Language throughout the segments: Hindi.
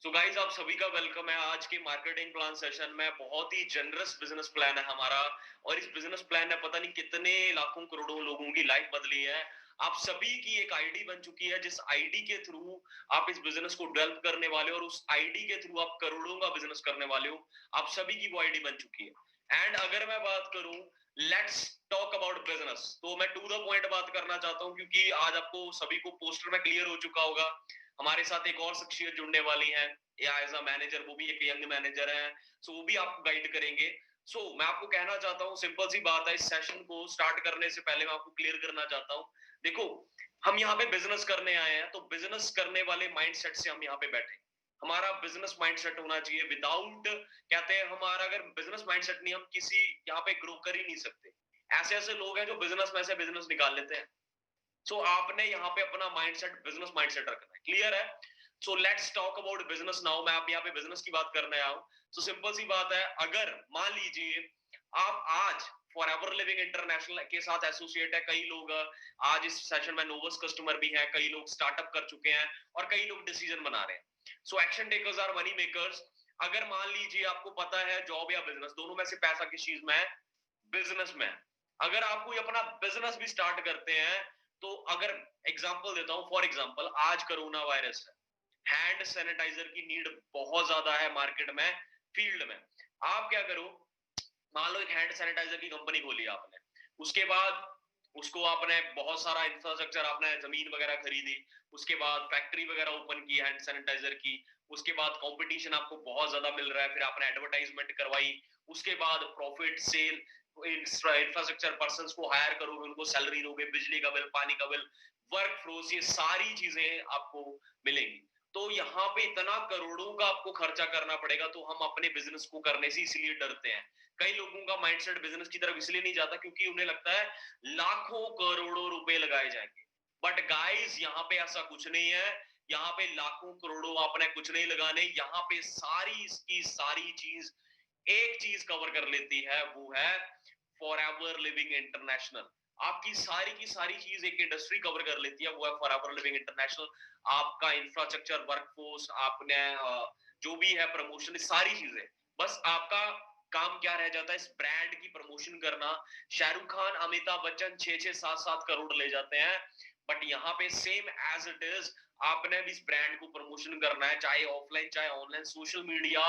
सो गाइस, आप सभी का वेलकम है आज के मार्केटिंग प्लान सेशन में। बहुत ही जनरस बिजनेस प्लान है हमारा, और इस बिजनेस प्लान ने पता नहीं कितने लाखों करोड़ों लोगों की लाइफ बदली है। आप सभी की एक आईडी बन चुकी है, जिस आईडी के थ्रू आप इस बिजनेस को डेवलप करने वाले हो, और उस आईडी के थ्रू आप करोड़ों का बिजनेस करने वाले हो। आप सभी की वो आईडी बन चुकी है। एंड अगर मैं बात करूं, लेट्स टॉक अबाउट बिजनेस, तो मैं टू द पॉइंट बात करना चाहता हूं, क्योंकि आज आपको सभी को पोस्टर में क्लियर हो चुका होगा। हमारे साथ एक और शख्सियत जुड़ने वाली है या एज अ मैनेजर, वो भी एक यंग मैनेजर है। सो वो भी आपको गाइड करेंगे। मैं आपको कहना चाहता हूँ, सिंपल सी बात है, इस सेशन को स्टार्ट करने से पहले मैं आपको क्लियर करना चाहता हूँ। देखो, हम यहाँ पे बिजनेस करने आए हैं, तो बिजनेस करने वाले माइंडसेट से हम यहाँ पे बैठे। हमारा बिजनेस माइंडसेट होना चाहिए। विदाउट, कहते हैं, हमारा अगर बिजनेस माइंडसेट नहीं, हम किसी यहाँ पे ग्रो कर ही नहीं सकते। ऐसे ऐसे लोग हैं जो बिजनेस में से बिजनेस निकाल लेते हैं। आपने यहाँ पे अपना माइंडसेट, बिजनेस माइंडसेट रखना है। क्लियर है? Let's talk about business now. मैं आप यहाँ पे बिजनेस की बात करने आया हूँ। सिंपल सी बात है, अगर मान लीजिए आप आज फॉर एवर लिविंग इंटरनेशनल के साथ एसोसिएट है, कई लोग आज इस सेशन में नोवस कस्टमर भी हैं, कई लोग स्टार्टअप कर चुके हैं, और कई लोग डिसीजन बना रहे हैं। Action takers are money makers. अगर मान लीजिए आपको पता है जॉब या बिजनेस, दोनों में से पैसा किस चीज में है? बिजनेस में। अगर आप कोई अपना बिजनेस भी स्टार्ट करते हैं, तो अगर एग्जांपल देता हूं, फॉर एग्जांपल आज कोरोना वायरस है, हैंड सैनिटाइजर की नीड बहुत ज्यादा है मार्केट में, फील्ड में। आप क्या करो, मान लो एक हैंड सैनिटाइजर की कंपनी खोली आपने, उसके बाद उसको आपने बहुत सारा इंफ्रास्ट्रक्चर, आपने जमीन वगैरह खरीदी, उसके बाद फैक्ट्री वगैरह ओपन की हैंड सैनिटाइजर की, उसके बाद कंपटीशन आपको बहुत ज्यादा मिल रहा है, फिर आपने एडवर्टाइजमेंट करवाई, उसके बाद प्रॉफिट सेल, इंफ्रास्ट्रक्चर पर्सन को हायर करोगे, उनको सैलरी दोगे, बिजली का बिल, पानी का बिल, वर्क फोर्स, ये सारी चीजें आपको मिलेंगी। तो यहाँ पे इतना करोड़ों का आपको खर्चा करना पड़ेगा, तो हम अपने बिजनेस को करने से इसलिए डरते हैं। कई लोगों का माइंडसेट बिजनेस की तरफ इसलिए नहीं जाता क्योंकि उन्हें लगता है लाखों करोड़ों रुपए लगाए जाएंगे। बट गाइस, यहाँ पे ऐसा कुछ नहीं है। यहाँ पे लाखों करोड़ों आपने कुछ नहीं लगाने। यहाँ पे सारी इसकी सारी चीज एक चीज कवर कर लेती है, वो है फॉर एवर लिविंग इंटरनेशनल। आपकी सारी की सारी चीज एक इंडस्ट्री कवर कर लेती है, वो है फॉर एवर लिविंग इंटरनेशनल। आपका इंफ्रास्ट्रक्चर, वर्कफोर्स, आपने जो भी है प्रमोशन, सारी चीजें। बस आपका काम क्या रह जाता है? इस ब्रांड की प्रमोशन करना। शाहरुख खान, अमिताभ बच्चन 6-6 7-7 करोड़ ले जाते हैं, बट यहाँ पे सेम एज इट इज आपने भी इस ब्रांड को प्रमोशन करना है, चाहे ऑफलाइन चाहे ऑनलाइन। सोशल मीडिया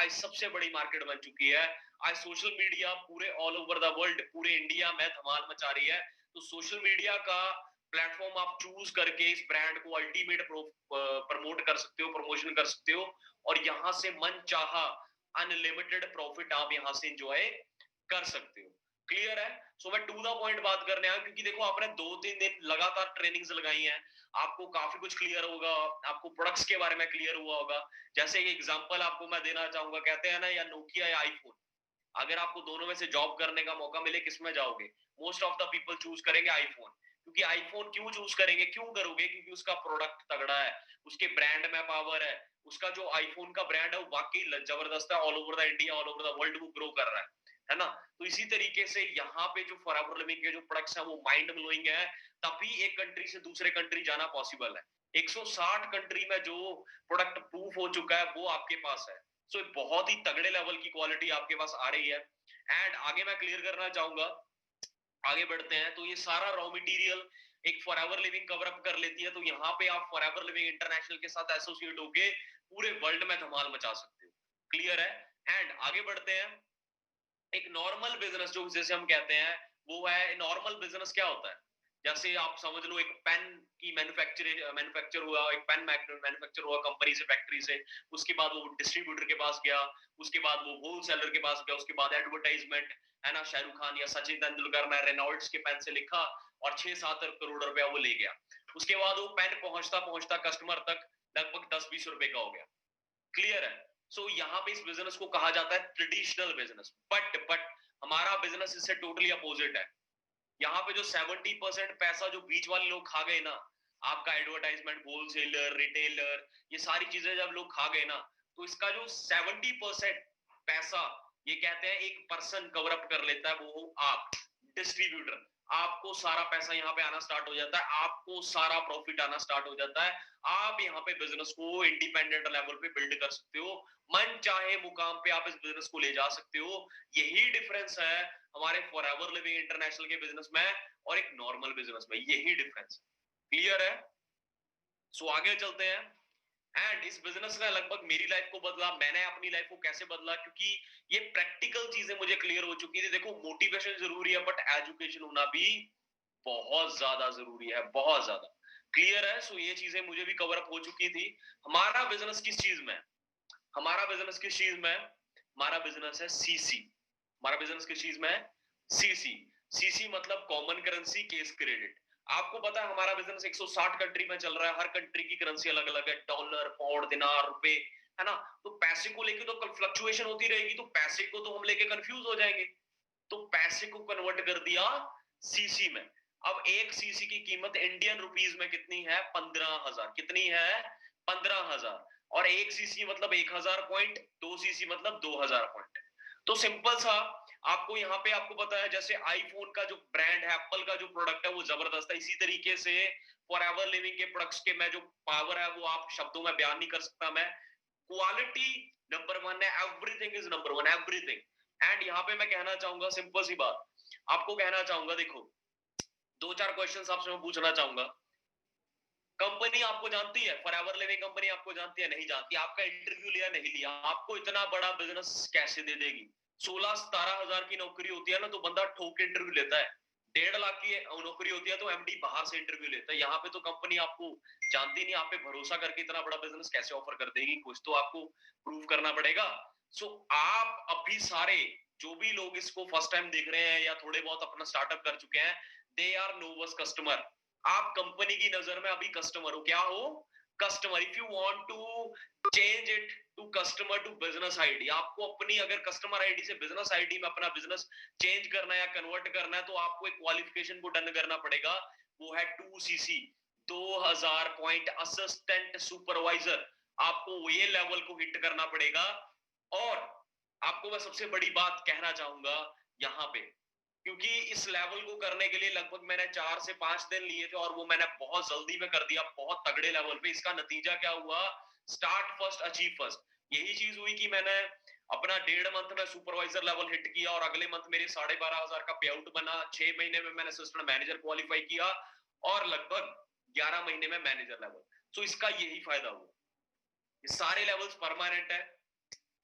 आज सबसे बड़ी मार्केट बन चुकी है। आज सोशल मीडिया पूरे ऑल ओवर द वर्ल्ड, पूरे इंडिया में धमाल मचा रही है। तो सोशल मीडिया का प्लेटफॉर्म आप चूज करके इस ब्रांड को अल्टीमेट प्रमोट कर सकते हो, प्रमोशन कर सकते हो, और यहां से मन चाहा अनलिमिटेड प्रॉफिट आप यहां से एंजॉय कर सकते हो। क्लियर है? मैं टू द पॉइंट बात करने आया, क्योंकि देखो, आपने 2-3 दिन लगातार ट्रेनिंग्स लगाई हैं, आपको काफी कुछ क्लियर होगा, आपको प्रोडक्ट्स के बारे में क्लियर हुआ होगा। जैसे एक एग्जांपल आपको मैं देना चाहूंगा, कहते हैं ना, या नोकिया या आईफोन। अगर आपको दोनों में से जॉब करने का मौका मिले, किसमें जाओगे? Most of the people choose करेंगे आईफोन। क्योंकि आईफोन क्यों चूज करेंगे, क्यों करोगे? क्योंकि उसका प्रोडक्ट तगड़ा है, उसके ब्रांड में पावर है, उसका जो आईफोन का ब्रांड है वो वाकई जबरदस्त है। All over the India, all over the world वो ग्रो कर रहा है ना? तो इसी तरीके से यहाँ पे जो फॉरएवर लिविंग के जो प्रोडक्ट्स हैं वो माइंड ब्लोइंग है। तभी एक कंट्री से दूसरे कंट्री जाना पॉसिबल है। 160 कंट्री में जो प्रोडक्ट प्रूफ हो चुका है वो आपके पास है। बहुत ही तगड़े लेवल की क्वालिटी आपके पास आ रही है। एंड आगे मैं क्लियर करना चाहूंगा, आगे बढ़ते हैं, तो ये सारा रॉ मटेरियल एक फॉरएवर लिविंग कवर अप कर लेती है। तो यहाँ पे आप फॉरएवर लिविंग इंटरनेशनल के साथ एसोसिएट होके पूरे वर्ल्ड में धमाल मचा सकते हो। क्लियर है? एंड आगे बढ़ते हैं। एक नॉर्मल बिजनेस, जो जैसे हम कहते हैं, वो है नॉर्मल बिजनेस। क्या होता है? जैसे आप समझ लो, एक पेन की मैन्युफैक्चर हुआ, एक पेन मैन्युफैक्चर हुआ कंपनी से, फैक्ट्री से, उसके बाद वो डिस्ट्रीब्यूटर के पास गया, उसके बाद वो होलसेलर के पास गया, उसके बाद एडवर्टाइजमेंट, है ना, शाहरुख खान या सचिन तेंदुलकर ने रेनॉल्ड्स के पेन से लिखा और 6-7 करोड़ रुपया वो ले गया। उसके बाद वो पेन पहुंचता पहुंचता कस्टमर तक लगभग 10-20 रुपए का हो गया। क्लियर है? यहाँ पे इस बिजनेस को कहा जाता है ट्रेडिशनल बिजनेस। बट हमारा बिजनेस इससे टोटली अपोजिट है। यहाँ पे जो 70% पैसा जो बीच वाले लोग खा गए ना, आपका एडवर्टाइजमेंट, होलसेलर, रिटेलर, ये सारी चीजें जब लोग खा गए ना, तो इसका जो 70% पैसा, ये कहते हैं एक पर्सन कवर अप कर लेता है, वो हो आप, डिस्ट्रीब्यूटर। आपको सारा पैसा यहाँ पे आना स्टार्ट हो जाता है, आपको सारा प्रॉफिट आना स्टार्ट हो जाता है। आप यहाँ पे बिजनेस को इंडिपेंडेंट लेवल पे बिल्ड कर सकते हो, मन चाहे मुकाम पे आप इस बिजनेस को ले जा सकते हो। यही डिफरेंस है हमारे फॉरएवर लिविंग इंटरनेशनल के बिजनेस में और एक नॉर्मल बिजनेस में, यही डिफरेंस। क्लियर है? सो आगे चलते हैं। एंड इस बिजनेस ने लगभग मेरी लाइफ को बदला, मैंने अपनी लाइफ को कैसे बदला, क्योंकि ये प्रैक्टिकल चीजें मुझे क्लियर हो चुकी थी। देखो, मोटिवेशन जरूरी है बट एजुकेशन होना भी बहुत ज्यादा जरूरी है, बहुत ज्यादा। क्लियर है? सो ये चीजें मुझे भी कवर अप हो चुकी थी। हमारा बिजनेस किस चीज में, हमारा बिजनेस किस चीज में, हमारा बिजनेस है सीसी। हमारा बिजनेस किस चीज में है? सीसी। सीसी मतलब कॉमन करेंसी केस क्रेडिट। आपको पता है हमारा बिजनेस 160 कंट्री में चल रहा है, हर कंट्री की करेंसी अलग अलग है, डॉलर, पाउंड, दिनार, रुपए, है ना। तो पैसे को लेके तो कल फ्लक्चुएशन होती रहेगी, तो पैसे को तो हम लेके कंफ्यूज हो जाएंगे। तो पैसे को कन्वर्ट कर दिया सीसी में। अब एक सीसी की कीमत इंडियन रुपीस में कितनी है? 15,000। कितनी है? 15,000। और एक सीसी मतलब 1,000 पॉइंट, 2 सीसी मतलब 2,000 पॉइंट। तो सिंपल सा, आपको यहाँ पे आपको पता है जैसे आईफोन का जो ब्रांड है, एप्पल का जो प्रोडक्ट है वो जबरदस्त है, इसी तरीके से फॉरएवर लिविंग के प्रोडक्ट्स के मैं जो पावर है वो आप शब्दों में बयान नहीं कर सकता मैं। क्वालिटी नंबर वन है, everything is number one, everything. And यहाँ पे मैं कहना चाहूंगा सिंपल सी बात, आपको कहना चाहूंगा, देखो, दो चार क्वेश्चंस आपसे मैं पूछना चाहूंगा। कंपनी आपको जानती है, फॉरएवर लिविंग कंपनी आपको जानती है? नहीं जानती। आपका इंटरव्यू लिया, नहीं लिया, आपको इतना बड़ा बिजनेस कैसे दे देगी? 16-17 हजार की नौकरी होती है ना तो बंदा ठोक के इंटरव्यू लेता है, 1.5 लाख की नौकरी होती है तो एमडी बाहर से इंटरव्यू लेता है। यहाँ पे तो कंपनी आपको जानती नहीं, आप पे भरोसा करके इतना बड़ा बिजनेस कैसे ऑफर कर देगी? कुछ तो आपको प्रूव करना पड़ेगा। सो आप अभी सारे जो भी लोग इसको फर्स्ट टाइम देख रहे हैं या थोड़े बहुत अपना स्टार्टअप कर चुके हैं, दे आर नोवस कस्टमर। आप कंपनी की नजर में अभी कस्टमर हो। क्या हो? Customer. If you want to change it to customer to business ID, आपको अपनी अगर कस्टमर आईडी से बिजनेस आईडी में अपना बिजनेस चेंज करना है या कन्वर्ट करना है, तो आपको एक क्वालिफिकेशन को डन करना पड़ेगा। वो है 2 सीसी, 2,000 पॉइंट असिस्टेंट सुपरवाइजर। आपको ये लेवल को हिट करना पड़ेगा। और आपको मैं सबसे बड़ी बात कहना चाहूंगा यहाँ पे, क्योंकि इस लेवल को करने के लिए लगभग मैंने 4 से 5 दिन लिए थे और वो मैंने बहुत जल्दी में कर दिया, बहुत तगड़े लेवल पे। इसका नतीजा क्या हुआ? Start first achieve first. यही चीज हुई कि मैंने अपना 1.5 मंथ में सुपरवाइजर लेवल हिट किया और अगले मंथ मेरे 12,500 का पे आउट बना। 6 महीने में मैंने असिस्टेंट मैनेजर क्वालिफाई किया और लगभग 11 महीने में मैनेजर लेवल। तो इसका यही फायदा हुआ। ये सारे लेवल्स परमानेंट है,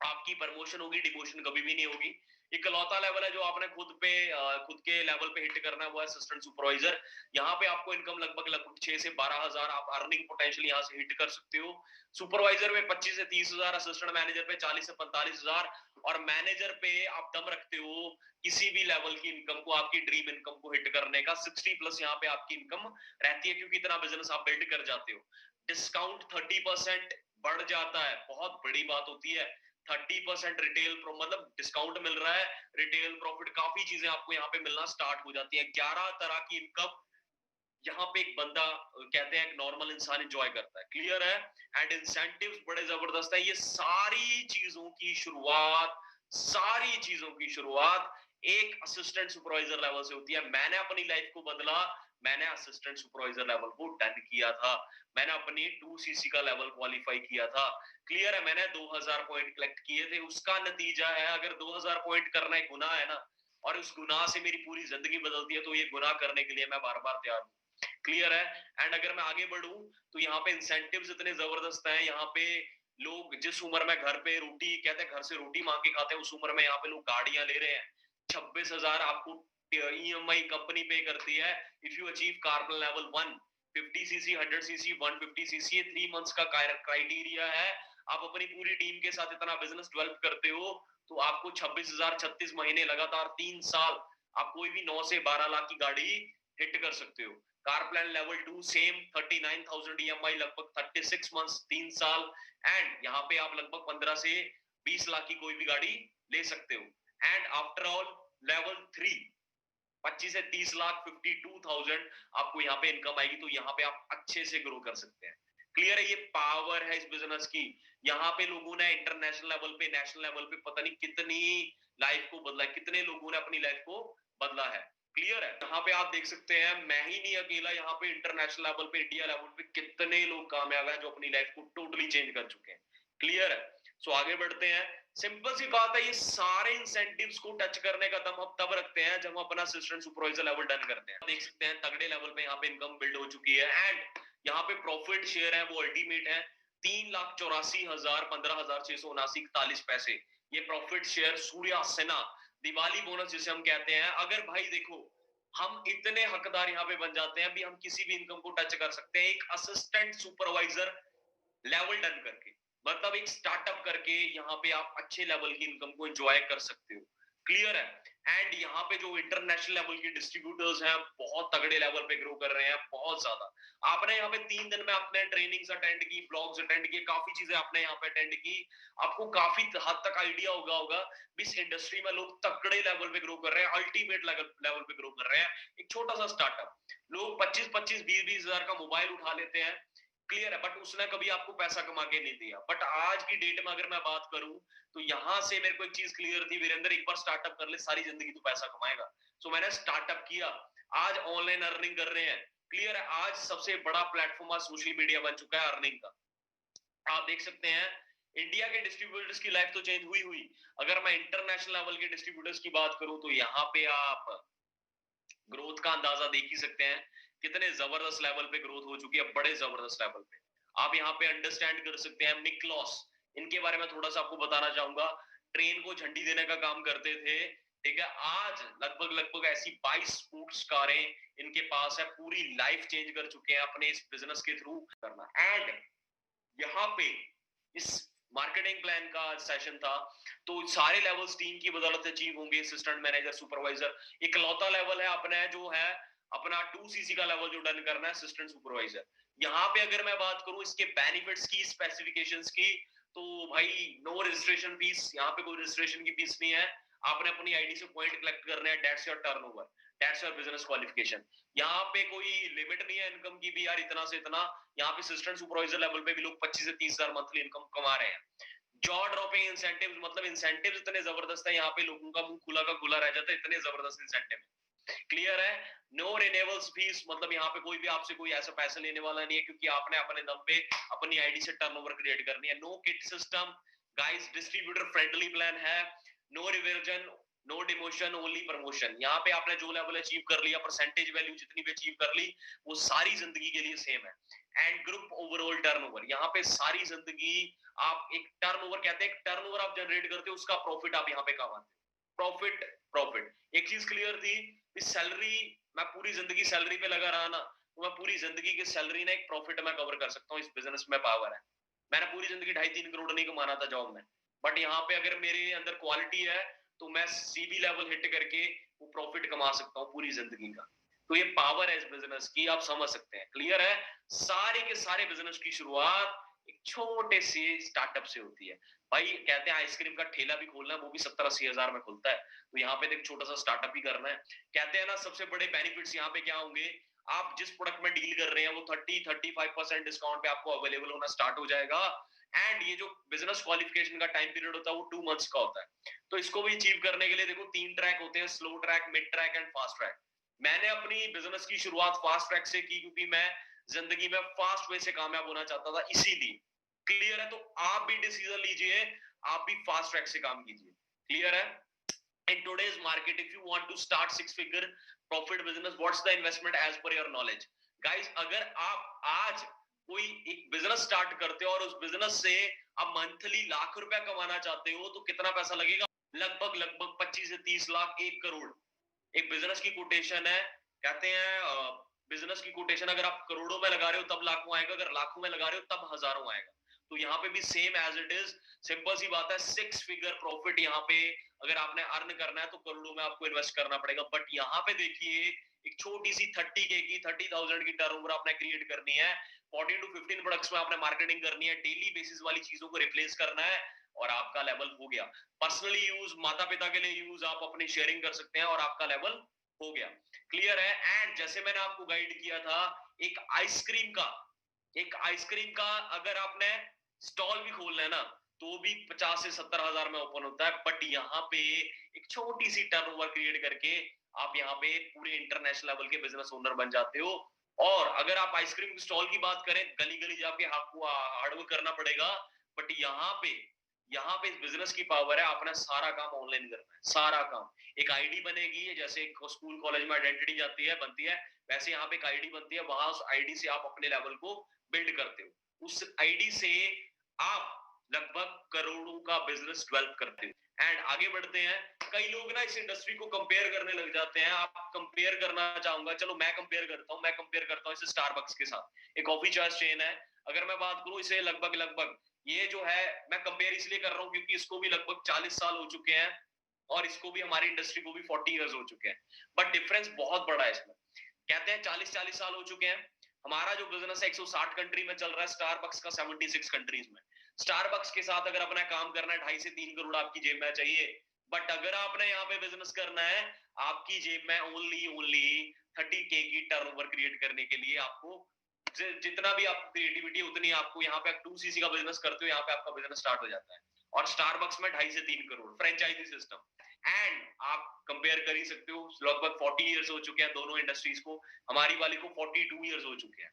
आपकी प्रमोशन होगी, डिमोशन कभी भी नहीं होगी। इकलौता लेवल है जो आपने खुद के लेवल पे हिट करना है, वो है असिस्टेंट सुपरवाइजर। यहाँ पे आपको इनकम लगभग लगभग 6 से 12 हजार आप अर्निंग पोटेंशियल यहाँ से हिट कर सकते हो। सुपरवाइजर में 25 से 30 हजार, असिस्टेंट मैनेजर पे 40 से 45 हजार, और मैनेजर पे आप दम रखते हो किसी भी लेवल की इनकम को, आपकी ड्रीम इनकम को हिट करने का। 60+ यहाँ पे आपकी इनकम रहती है, क्योंकि इतना बिजनेस आप बिल्ड कर जाते हो। डिस्काउंट 30% बढ़ जाता है, बहुत बड़ी बात होती है। 30% रिटेल मतलब डिस्काउंट मिल रहा है, रिटेल प्रॉफिट, काफी चीजें आपको यहाँ पे मिलना स्टार्ट हो जाती है। 11 तरह की इनकम यहाँ पे एक बंदा, कहते हैं एक नॉर्मल इंसान एंजॉय करता है। क्लियर है? एंड इंसेंटिव्स बड़े जबरदस्त है। ये सारी चीजों की शुरुआत एक असिस्टेंट सुपरवाइजर लेवल से होती है। मैंने अपनी लाइफ को बदला, मैंने असिस्टेंट सुपरवाइजर लेवल को डन किया था, मैंने अपनी 2 सीसी का लेवल क्वालिफाई किया था। क्लियर है? मैंने 2,000 पॉइंट कलेक्ट किए थे। उसका नतीजा है, अगर 2,000 पॉइंट करना एक गुनाह है ना, और उस गुनाह से मेरी पूरी जिंदगी बदलती है, तो ये गुनाह करने के लिए मैं बार बार तैयार हूँ। क्लियर है? एंड अगर मैं आगे बढ़ूं तो यहाँ पे इंसेंटिव्स इतने जबरदस्त हैं। यहाँ पे लोग जिस उम्र में घर पे रोटी, कहते हैं घर से रोटी मांग के खाते हैं, उस उम्र में यहाँ पे लोग गाड़ियां ले रहे हैं। 26,000 आपको ईएमआई कंपनी पे करती है if you achieve carbon level 1। 50 CC, 100 CC, 150 CC, ये 3 मंथ्स का क्राइटेरिया है। आप अपनी पूरी टीम के साथ इतना बिजनेस डेवलप करते हो तो आपको 26,000, 36 महीने लगातार 3 साल, आप कोई भी 9 से 12 लाख की गाड़ी हिट कर सकते हो। Car plan level 2 same 39,000 EMI, लगभग 36 मंथ्स, 3 साल। एंड यहाँ पे आप लगभग 15 से 20 लाख की कोई भी गाड़ी ले सकते हो। एंड आफ्टर ऑल लेवल 3 25 से 30 लाख, 52,000 आपको यहाँ पे इनकम आएगी। तो यहाँ पे आप अच्छे से ग्रो कर सकते हैं। क्लियर है? ये पावर है इस बिजनेस की। यहाँ पे लोगों ने इंटरनेशनल लेवल पे, नेशनल लेवल पे पता नहीं कितनी लाइफ को बदला है, कितने लोगों ने अपनी लाइफ को बदला है। क्लियर है? यहाँ पे आप देख सकते हैं मैं ही नहीं अकेला, यहाँ पे इंटरनेशनल लेवल पे, इंडिया लेवल पे कितने लोग कामयाब हैं जो अपनी लाइफ को टोटली चेंज कर चुके हैं। क्लियर है? सो आगे बढ़ते हैं। सिंपल सी बात है, ये सारे इंसेंटिव्स को टच करने का दम हम तब रखते हैं जब हम अपना असिस्टेंट सुपरवाइजर लेवल डन करते हैं। देख सकते हैं तगड़े लेवल पे यहाँ पे इनकम बिल्ड हो चुकी है, एंड यहाँ पे प्रॉफिट शेयर है वो अल्टीमेट है 3,84,000 15,679.41। ये प्रॉफिट शेयर सूर्या सेना दिवाली बोनस जिसे हम कहते हैं। अगर भाई देखो, हम इतने हकदार यहाँ पे बन जाते हैं, अभी हम किसी भी इनकम को टच कर सकते हैं एक असिस्टेंट सुपरवाइजर लेवल डन करके। मतलब एक स्टार्टअप करके यहाँ पे आप अच्छे लेवल की इनकम को एंजॉय कर सकते हो। क्लियर है? एंड यहाँ पे जो इंटरनेशनल लेवल की डिस्ट्रीब्यूटर्स हैं बहुत तगड़े लेवल पे ग्रो कर रहे हैं, बहुत ज्यादा। आपने यहाँ पे 3 दिन में आपने ट्रेनिंग्स अटेंड की, ब्लॉग्स अटेंड किए, काफी चीजें आपने यहाँ पे अटेंड की। आपको काफी हद तक आइडिया होगा इस इंडस्ट्री में लोग तगड़े लेवल पे ग्रो कर रहे हैं, अल्टीमेट लेवल पे ग्रो कर रहे हैं। एक छोटा सा स्टार्टअप, लोग 25-25 20-20 हजार का मोबाइल उठा लेते हैं। क्लियर है? बट उसने कभी आपको पैसा कमा के नहीं दिया। बट आज की डेट में अगर मैं बात करूं तो यहां से मेरे को एक चीज क्लियर थी, वीरेंद्र एक बार स्टार्टअप कर ले सारी जिंदगी तू पैसा कमाएगा। सो मैंने स्टार्टअप किया, आज ऑनलाइन अर्निंग कर रहे हैं। क्लियर है? आज सबसे बड़ा प्लेटफॉर्म सोशल मीडिया बन चुका है अर्निंग का। आप देख सकते हैं इंडिया के डिस्ट्रीब्यूटर्स की लाइफ तो चेंज हुई हुई, अगर मैं इंटरनेशनल लेवल के डिस्ट्रीब्यूटर्स की बात करूं तो यहाँ पे आप ग्रोथ का अंदाजा देख ही सकते हैं, कितने जबरदस्त लेवल पे ग्रोथ हो चुकी है, बड़े जबरदस्त लेवल पे। आप यहाँ पे अंडरस्टैंड कर सकते हैं मिकलॉस, इनके बारे में थोड़ा सा आपको बताना चाहूंगा। ट्रेन को झंडी देने का काम करते थे, ठीक है। आज लगभग लगभग ऐसी 22 स्पोर्ट्स कारें इनके पास है, पूरी लाइफ चेंज कर चुके हैं अपने इस बिजनेस के थ्रू करना। एंड यहाँ पे इस मार्केटिंग प्लान का सेशन था, तो सारे लेवल्स टीम की बदौलत अचीव होंगे। असिस्टेंट मैनेजर, सुपरवाइजर, इकलौता लेवल है अपना जो है अपना 2cc का लेवल जो डन करना है असिस्टेंट सुपरवाइजर। यहाँ पे अगर मैं बात करूं इसके बेनिफिट्स की, स्पेसिफिकेशंस की, तो भाई नो रजिस्ट्रेशन फीस, यहाँ पे कोई रजिस्ट्रेशन की फीस नहीं है। आपने अपनी आईडी से पॉइंट कलेक्ट करने हैं, that's your turnover, that's your business qualification. यहाँ पे कोई लिमिट नहीं है इनकम की भी यार इतना से इतना। यहाँ पे असिस्टेंट सुपरवाइजर लेवल पे भी लोग 25 से 30 हजार मंथली इनकम कमा रहे हैं। जॉ ड्रॉपिंग इंसेंटिव्स, मतलब इंसेंटिव्स इतने जबरदस्त है यहाँ पे, लोगों का मुंह खुला का खुला रह जाता है, इतने जबरदस्त इंसेंटिव। क्लियर है? नो रिन्यूअल्स फीस, मतलब यहाँ पे कोई भी आपसे कोई ऐसा पैसा लेने वाला नहीं है, क्योंकि आपने अपने दम पे अपनी आईडी से टर्नओवर क्रिएट करनी है। No kit system guys, distributor friendly plan है। No reversion, no demotion, only promotion. यहाँ पे आपने जो लेवल अचीव कर लिया, परसेंटेज वैल्यू जितनी भी अचीव कर ली, वो सारी जिंदगी के लिए सेम है। एंड ग्रुप ओवरऑल टर्नओवर, यहाँ पे सारी जिंदगी आप एक टर्नओवर कहते हैं, टर्नओवर आप जनरेट करते हो, उसका प्रॉफिट आप यहाँ पे कमाते हो। Profit profit. एक चीज क्लियर थी, इस सैलरी, मैं पूरी जिंदगी सैलरी पे लगा रहा ना, तो मैं पूरी जिंदगी की सैलरी ना एक प्रॉफिट में कवर कर सकता हूँ। इस बिजनेस में पावर है। मैंने पूरी जिंदगी 2.5-3 करोड़ नहीं कमाना था जॉब में, बट यहाँ पे अगर मेरे अंदर क्वालिटी है तो मैं सीबी लेवल हिट करके वो प्रॉफिट कमा सकता हूँ पूरी जिंदगी का। तो ये पावर है इस बिजनेस की, आप समझ सकते हैं। क्लियर है? सारे के सारे बिजनेस की शुरुआत एक छोटे से स्टार्टअप से होती है। भाई कहते हैं आइसक्रीम का ठेला भी खोलना है, वो भी 70-80 हजार में खुलता है, तो यहाँ पे एक छोटा सा स्टार्टअप ही करना है। कहते हैं ना सबसे बड़े बेनिफिट्स यहाँ पे क्या होंगे, आप जिस प्रोडक्ट में डील कर रहे हैं वो 30-35% डिस्काउंट पे आपको अवेलेबल होना स्टार्ट हो जाएगा। एंड ये जो बिजनेस क्वालिफिकेशन का टाइम पीरियड होता है वो 2 मंथ्स का होता है। तो इसको भी अचीव करने के लिए देखो 3 ट्रैक होते हैं, slow track, mid track and fast track. मैंने अपनी बिजनेस की शुरुआत फास्ट ट्रैक से की, क्योंकि मैं जिंदगी में फास्ट वे से कामयाब होना चाहता था, इसीलिए। क्लियर है? तो आप भी डिसीजन लीजिए, आप भी फास्ट ट्रैक से काम कीजिए। क्लियर है? in today's market, if you want to start 6 figure profit business, what's the investment as per your knowledge? Guys, अगर आप आज कोई एक बिजनेस स्टार्ट करते हो और उस बिजनेस से आप मंथली लाख रुपया कमाना चाहते हो, तो कितना पैसा लगेगा? लगभग लगभग 25 से 30 लाख, 1 करोड़। एक बिजनेस की कोटेशन है, कहते हैं बिजनेस की कोटेशन अगर आप करोड़ों में लगा रहे हो तब लाखों आएगा, अगर लाखों में लगा रहे हो तब हजारों आएगा। तो यहाँ पे भी same as it is, simple सी बात है, 6 फिगर प्रॉफिट यहाँ पे अगर आपने अर्न करना है तो करोड़ों में आपको इन्वेस्ट करना पड़ेगा। बट यहाँ पे देखिए एक छोटी सी 30K की 30,000 की टर्नओवर आपने क्रिएट करनी है, 14 to 15 प्रोडक्ट्स में आपने मार्केटिंग करनी है, डेली बेसिस वाली चीजों को रिप्लेस करना है, और आपका लेवल हो गया। पर्सनली यूज, माता पिता के लिए यूज, आप अपनी शेयरिंग कर सकते हैं और आपका लेवल हो गया। क्लियर है? एंड जैसे मैंने आपको गाइड किया था, एक आइसक्रीम का एक आइसक्रीम का अगर आपने स्टॉल भी खोलना है ना, तो भी 50 से 70 हजार में ओपन होता है। बट यहाँ पे एक छोटी सी टर्नओवर क्रिएट करके आप यहाँ पे पूरे इंटरनेशनल लेवल के बिजनेस ओनर बन जाते हो। और अगर आप आइसक्रीम स्टॉल की बात करें, गली गली जाके आपको हार्डवर्क करना पड़ेगा, बट यहाँ पे इस बिजनेस की पावर है, आपने सारा काम ऑनलाइन करना है, सारा काम। एक आईडी बनेगी, जैसे स्कूल कॉलेज में आइडेंटिटी जाती है बनती है, वैसे यहाँ पे एक आईडी बनती है, वहां उस आईडी से आप अपने लेवल को बिल्ड करते हो। उस आईडी से आप लगभग करोड़ों का बिजनेस डेवलप करते हो। एंड आगे बढ़ते हैं, कई लोग ना इस इंडस्ट्री को कंपेयर करने लग जाते हैं। आप कंपेयर करना चाहूंगा, चलो मैं कंपेयर करता हूँ इसे स्टारबक्स के साथ। एक कॉफी चॉइस चेन है, अगर मैं बात करूं इसे लगभग लगभग ये जो है, मैं कंपेयर इसलिए कर रहा हूँ क्योंकि इसको भी लगभग 40 साल हो चुके हैं और इसको भी, हमारी इंडस्ट्री को भी 40 इयर्स हो चुके हैं, बट डिफरेंस बहुत बड़ा है इसमें। कहते हैं 40 साल हो चुके हैं, हमारा जो बिजनेस है 160 कंट्री में चल रहा है, स्टारबक्स का 76 कंट्रीज में। स्टारबक्स के साथ अगर अपना काम करना है, 2.5 से 3 करोड़ आपकी जेब में चाहिए, बट अगर आपने यहाँ पे बिजनेस करना है, आपकी जेब में ओनली 30K की टर्नओवर क्रिएट करने के लिए आपको जितना भी आप क्रिएटिविटी उतनी आपको, यहाँ पे 2cc का बिजनेस करते हो, यहाँ पे आपका बिजनेस स्टार्ट हो जाता है। और स्टारबक्स में 2.5 से 3 करोड़ फ्रेंचाइजी सिस्टम। एंड आप कंपेयर कर ही सकते हो, लगभग 40 इयर्स हो चुके हैं दोनों इंडस्ट्रीज को, हमारी वाली को 42 इयर्स हो चुके हैं।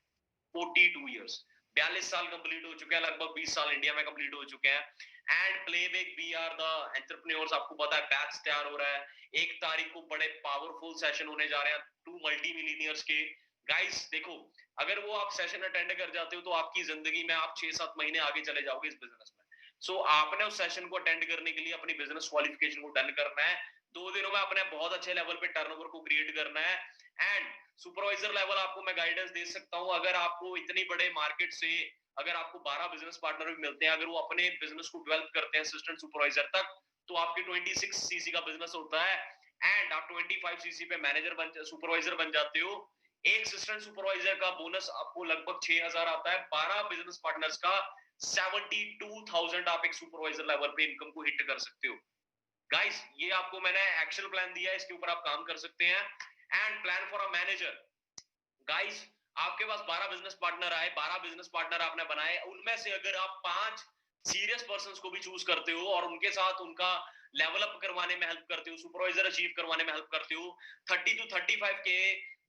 42 इयर्स, 42 साल कंप्लीट हो चुके हैं, लगभग 20 साल इंडिया में कंप्लीट हो चुके हैं। And playback we are the entrepreneurs, आपको पता है बैच तैयार हो रहा है, 1 तारीख को बड़े पावरफुल सेशन होने जा रहे हैं 2 मल्टी मिलीनियर्स के। गाइस देखो, अगर वो आप सेशन अटेंड कर जाते हो तो आपकी जिंदगी में आप 6-7 महीने आगे चले जाओगे इस बिजनेस में। सो आपने उस सेशन को अटेंड करने के लिए अपनी बिजनेस क्वालिफिकेशन को डन करना है, 2 दिनों में अपने बहुत अच्छे लेवल पे टर्नओवर को क्रिएट करना है। एंड सुपरवाइजर लेवल आपको मैं गाइडेंस दे सकता हूं, अगर आपको इतनी बड़े मार्केट से अगर आपको 12 बिजनेस पार्टनर भी मिलते हैं, अगर वो अपने बिजनेस को डेवलप करते हैं असिस्टेंट सुपरवाइजर तक, तो आपके 26cc का बिजनेस होता है। एंड आप 25cc पे मैनेजर सुपरवाइजर बन जाते हो। एक असिस्टेंट सुपरवाइजर का बोनस आपको लगभग 6,000 आता है, 12 बिजनेस पार्टनर्स का 72,000 आप एक सुपरवाइजर लेवल पे इनकम को हिट कर सकते हो। गाइस ये आपको मैंने एक्शन प्लान दिया है, इसके ऊपर आप काम कर सकते हैं। And plan for a manager, guys आपके पास 12 बिजनेस पार्टनर आए, 12 बिजनेस पार्टनर आपने बनाए, उनमें से अगर आप 5 सीरियस पर्संस को भी चूज करते हो और उनके साथ उनका लेवल अप करवाने में हेल्प करते हो, सुपरवाइजर अचीव करवाने में हेल्प करते हो, 30 to 35K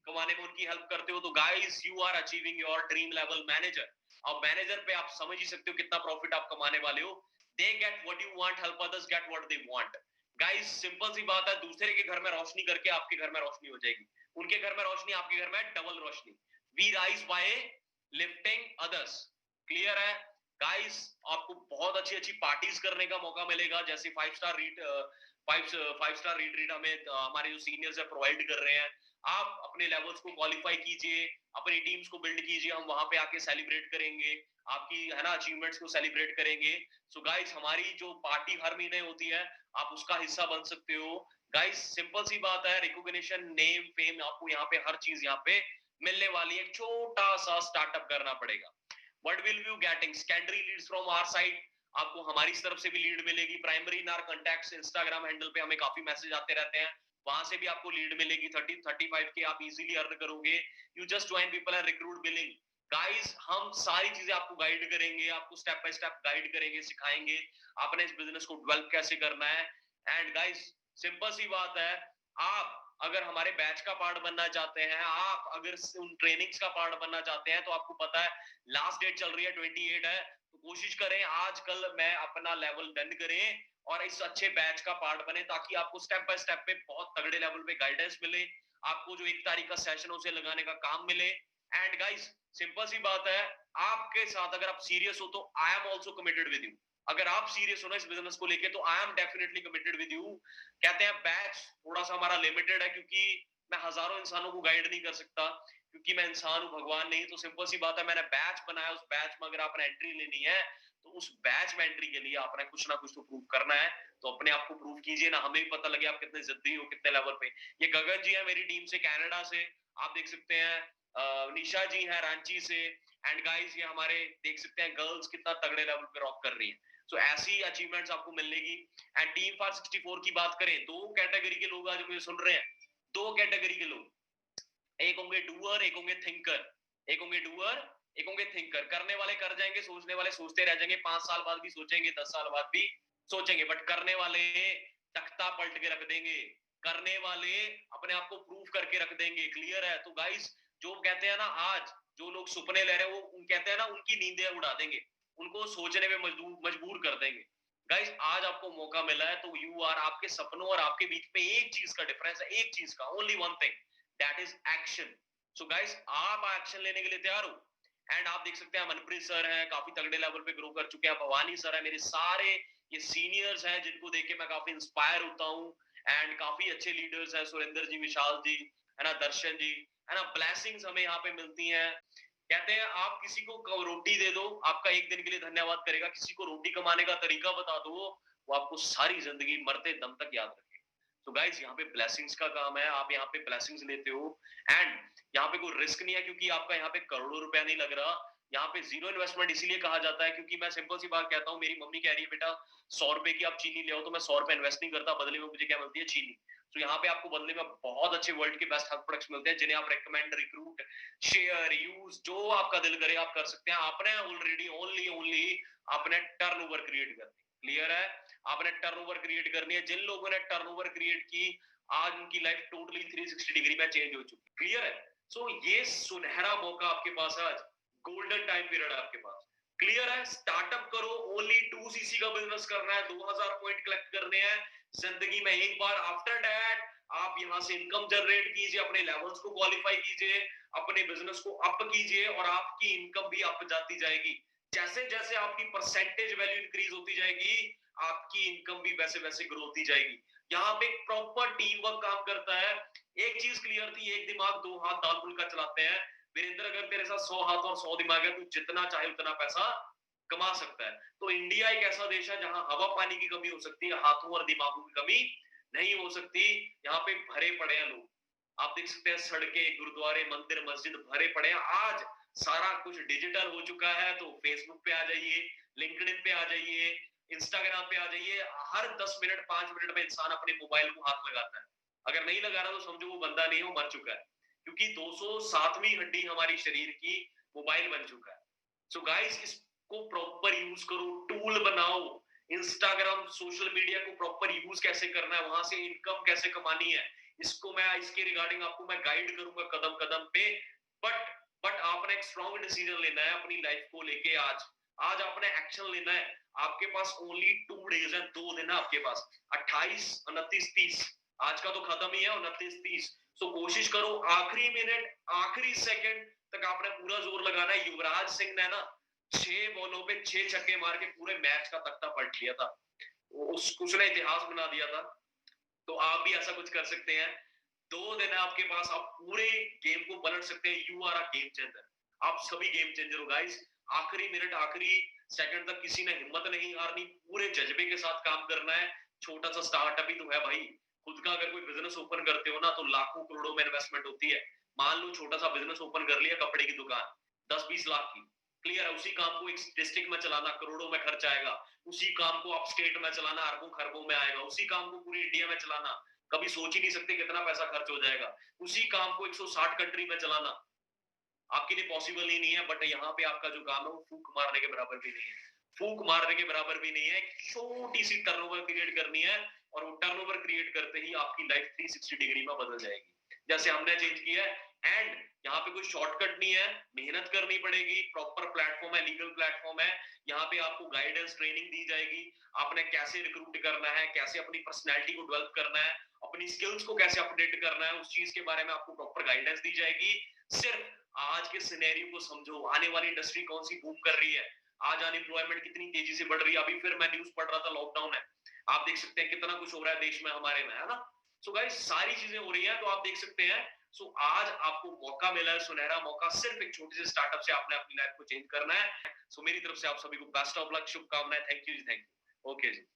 कमाने में उनकी हेल्प करते हो, तो guys you are achieving your dream level manager. अब मैनेजर पे आप समझ ही सकते हो कितना प्रॉफिट आप कमाने वाले हो। They get what you want, help others get what they want. Guys simple सी बात है, दूसरे के घर में रोशनी करके आपके घर में रोशनी हो जाएगी, उनके घर में रोशनी, आपके घर में डबल रोशनी। We rise by lifting others. Clear है गाइस? आपको बहुत अच्छी अच्छी पार्टीज करने का मौका मिलेगा, जैसे 5 स्टार रिट्रीट हमें हमारे जो सीनियर्स है प्रोवाइड कर रहे हैं। आप अपने लेवल्स को क्वालिफाई कीजिए, अपनी टीम्स को बिल्ड कीजिए, हम वहां पे आके सेलिब्रेट करेंगे आपकी, है ना, अचीवमेंट्स को सेलिब्रेट करेंगे। सो गाइस हमारी जो पार्टी हर महीने होती है, आप उसका हिस्सा बन सकते हो। गाइस सिंपल सी बात है, रिकॉग्निशन, नेम, फेम, आपको यहाँ पे हर चीज यहाँ पे मिलने वाली है। एक छोटा सा स्टार्टअप करना पड़ेगा। What will you getting? Secondary leads from our side, आपको हमारी तरफ से भी लीड मिलेगी। Primary in our contacts, Instagram handle पे हमें काफी मैसेज आते रहते हैं, वहां से भी आपको लीड मिलेगी। 30-35 के आप इजीली अर्न करोगे। You just join people and recruit billing. Guys हम सारी चीजें आपको गाइड करेंगे, आपको स्टेप बाय स्टेप गाइड करेंगे, सिखाएंगे आपने इस बिजनेस को डेवलप कैसे करना है। एंड गाइस सिंपल सी बात है, आप अगर हमारे बैच का पार्ट बनना चाहते हैं, आप अगर उन ट्रेनिंग्स का पार्ट बनना चाहते हैं, तो आपको पता है लास्ट डेट चल रही है 28 है, तो कोशिश करें आज कल में अपना लेवल डन करें और इस अच्छे बैच का पार्ट बने, ताकि आपको स्टेप बाय स्टेप पे बहुत तगड़े लेवल पे गाइडेंस मिले, आपको जो 1 तारीख का सेशन उसे लगाने का काम मिले। एंड गाइस सिंपल सी बात है, आपके साथ अगर आप सीरियस हो तो I am also committed with you. अगर आप सीरियस हो ना इस बिजनेस को लेके, तो I am definitely committed with you. कहते हैं बैच थोड़ा सा हमारा लिमिटेड है, क्योंकि मैं हजारों इंसानों को गाइड नहीं कर सकता, क्योंकि मैं इंसान हूं, भगवान नहीं। तो सिंपल सी बात है, मैंने बैच बनाया, उस बैच में अगर आपने एंट्री लेनी है, तो उस बैच में एंट्री के लिए आपने कुछ ना कुछ तो प्रूव करना है। तो अपने आप को प्रूव कीजिए ना, हमें भी पता लगे आप कितने जिद्दी हो, कितने लेवल पे। ये गगन जी है मेरी टीम से, कनाडा से, आप देख सकते हैं। निशा जी है रांची से। एंड गाइस ये हमारे देख सकते हैं गर्ल्स कितना तगड़े लेवल पे रॉक कर रही हैं। सो ऐसी अचीवमेंट्स आपको मिलेगी। एंड टीम फॉर 64 की बात करें, 2 कैटेगरी के लोग आज मुझे सुन रहे हैं, 2 कैटेगरी के लोग, एक होंगे डूअर, एक होंगे थिंकर। एक होंगे डूअर, एक होंगे थिंकर। करने वाले कर जाएंगे, सोचने वाले सोचते रह जाएंगे, 5 साल बाद भी सोचेंगे, 10 साल बाद भी सोचेंगे, बट करने वाले तख्ता पलट के रख देंगे। करने वाले अपने आप को प्रूव करके रख देंगे। क्लियर है? तो गाइस, जो कहते हैं ना, आज जो लोग सपने ले रहे हैं, वो कहते हैं ना, उनकी नींदें उड़ा देंगे, उनको सोचने में मजबूर कर देंगे। गाइस, आज आपको मौका मिला है, तो यू आर, आपके सपनों और आपके बीच में एक चीज का डिफरेंस है, एक चीज का, only one thing, that is action. So guys, आप एक्शन लेने के लिए तैयार हो? एंड आप देख सकते हैं मनप्रीत सर हैं, काफी तगड़े लेवल पे ग्रो कर चुके हैं, भवानी सर है, मेरे सारे ये सीनियर्स हैं जिनको देख के मैं काफी इंस्पायर होता हूँ। एंड काफी अच्छे लीडर्स हैं, सुरेंद्र जी, विशाल जी, है ना, दर्शन जी, है ना, ब्लेसिंग्स हमें यहाँ पे मिलती हैं। कहते हैं आप किसी को रोटी दे दो, आपका एक दिन के लिए धन्यवाद करेगा, किसी को रोटी कमाने का तरीका बता दो, वो आपको सारी जिंदगी मरते दम तक याद रखेगा। तो गाइस, यहाँ पे ब्लेसिंग्स का काम है, आप यहाँ पे ब्लेसिंग्स लेते हो। एंड यहाँ पे कोई रिस्क नहीं है, क्योंकि आपका यहाँ पे करोड़ों रुपया नहीं लग रहा। यहाँ पे जीरो इन्वेस्टमेंट इसीलिए कहा जाता है, क्योंकि मैं सिंपल सी बात कहता हूँ, मेरी मम्मी कह रही है, बेटा 100 रुपए की आप चीनी ले आओ, तो मैं 100 रुपए इन्वेस्ट नहीं करता, बदले में मुझे क्या मिलती है? चीनी। तो यहाँ पे आपको बदले में बहुत अच्छे वर्ल्ड के बेस्ट हेल्थ प्रोडक्ट्स मिलते हैं, जिन्हें आप रेकमेंड, रिक्रूट, शेयर, यूज, जो आपका दिल करे आप कर सकते हैं। आपने ऑलरेडी ओनली ओनली आपने टर्नओवर क्रिएट करनी। क्लियर है? आपने टर्नओवर क्रिएट करनी है। जिन लोगों ने टर्नओवर क्रिएट की, आज उनकी लाइफ टोटली 360 डिग्री में चेंज हो चुकी। क्लियर है? सो ये सुनहरा मौका आपके पास है आज, गोल्डन टाइम पीरियड आपके पास। क्लियर है? स्टार्टअप करो, ओनली 2cc का बिजनेस करना है, 2000 पॉइंट कलेक्ट करने हैं जिंदगी में एक बार। आफ्टर दैट आप यहां से इनकम जनरेट कीजिए, अपने लेवल्स को क्वालिफाई कीजिए, अपने बिजनेस को अप कीजिए, और आपकी इनकम भी अप जाती जाएगी। जैसे जैसे आपकी परसेंटेज वैल्यू इंक्रीज होती जाएगी, आपकी इनकम भी वैसे वैसे ग्रो होती जाएगी। यहाँ पे प्रॉपर टीम वर्क काम करता है। एक चीज क्लियर थी, एक दिमाग दो हाथ दाल फुल्का चलाते हैं। वीरेंद्र, अगर तेरे साथ 100 हाथ और 100 दिमाग है, तू जितना चाहे उतना पैसा कमा सकता है। तो इंडिया एक ऐसा देश है जहां हवा पानी की कमी हो सकती है, हाथों और दिमागों की कमी नहीं हो सकती। यहाँ पे भरे पड़े हैं लोग, आप देख सकते हैं, सड़कें, गुरुद्वारे, मंदिर, मस्जिद भरे पड़े हैं। आज सारा कुछ डिजिटल हो चुका है, तो फेसबुक पे आ जाइए, लिंक्डइन पे आ जाइए, इंस्टाग्राम पे आ जाइए। हर 10 मिनट 5 मिनट में इंसान अपने मोबाइल को हाथ लगाता है। अगर नहीं लगा रहा तो समझो वो बंदा नहीं है, वो मर चुका है, क्योंकि 207वीं हड्डी हमारी शरीर की मोबाइल बन चुका है। सो गाइस, इसको प्रॉपर यूज करो, टूल बनाओ। इंस्टाग्राम, सोशल मीडिया को प्रॉपर यूज कैसे करना है, वहां से इनकम कैसे कमानी है, इसको मैं, इसके रिगार्डिंग आपको मैं गाइड करूंगा कदम कदम पे। बट आपने एक स्ट्रॉन्ग डिसीजन लेना है अपनी लाइफ को लेके। आज आज आपने एक्शन लेना है। आपके पास ओनली 2 डेज है, 2 दिन है आपके पास, 28, 29, 30। आज का तो खत्म ही है, 29, 30। सो कोशिश करो, आखिरी मिनट, आखिरी सेकंड तक आपने पूरा जोर लगाना है। युवराज सिंह ने ना 6 बॉलों पे 6 छक्के मार के पूरे मैच का तख्ता पलट लिया था। उसने इतिहास बना दिया था। तो आप भी ऐसा कुछ कर सकते हैं। 2 दिन है आपके पास, आप पूरे गेम को पलट सकते हैं। You are a game changer. आप सभी गेम चेंजर हो गाइस। आखिरी मिनट, आखिरी सेकंड तक किसी ने हिम्मत नहीं हारनी, पूरे जज्बे के साथ काम करना है। छोटा सा स्टार्टअप ही तो है भाई। खुद का अगर कोई बिजनेस ओपन करते हो ना, तो लाखों करोड़ों में इन्वेस्टमेंट होती है। मान लो छोटा सा बिजनेस ओपन कर लिया, कपड़े की दुकान, 10-20 लाख की। क्लियर है? उसी काम को एक डिस्ट्रिक्ट में चलाना करोड़ों में खर्च आएगा। उसी काम को आप स्टेट में चलाना अरबों खरबों में आएगा। उसी काम को पूरी इंडिया में चलाना कभी सोच ही नहीं सकते कितना पैसा खर्च हो जाएगा। उसी काम को 160 कंट्री में चलाना आपके लिए पॉसिबल ही नहीं है। बट यहाँ पे आपका जो काम है वो फूक मारने के बराबर भी नहीं है। फूक मारने के बराबर भी नहीं है। छोटी सी टर्नओवर क्रिएट करनी है, और वो टर्नओवर क्रिएट करते ही आपकी लाइफ 360 डिग्री में बदल जाएगी, जैसे हमने चेंज किया है। एंड यहाँ पे कोई शॉर्टकट नहीं है, मेहनत करनी पड़ेगी। प्रॉपर प्लेटफॉर्म है, लीगल प्लेटफॉर्म है। यहाँ पे आपको गाइडेंस, ट्रेनिंग दी जाएगी। आपने कैसे रिक्रूट करना है, कैसे अपनी पर्सनैलिटी को डेवलप करना है, अपनी स्किल्स को कैसे अपडेट करना है, उस चीज के बारे में आपको प्रॉपर गाइडेंस दी जाएगी। सिर्फ आज के सिनेरियो को समझो, आने वाली इंडस्ट्री कौन सी बूम कर रही है, आज अनएम्प्लॉयमेंट कितनी तेजी से बढ़ रही है। अभी फिर मैं न्यूज पढ़ रहा था, लॉकडाउन है, आप देख सकते हैं कितना कुछ हो रहा है देश में, हमारे में, है ना। सो गाइस, सारी चीजें हो रही हैं, तो आप देख सकते हैं। सो आज आपको मौका मिला है, सुनहरा मौका, सिर्फ एक छोटे से स्टार्टअप से आपने अपनी लाइफ को चेंज करना है। सो मेरी तरफ से आप सभी को बेस्ट ऑफ लक, शुभकामनाएं। थैंक यू जी, थैंक यू। Okay ji.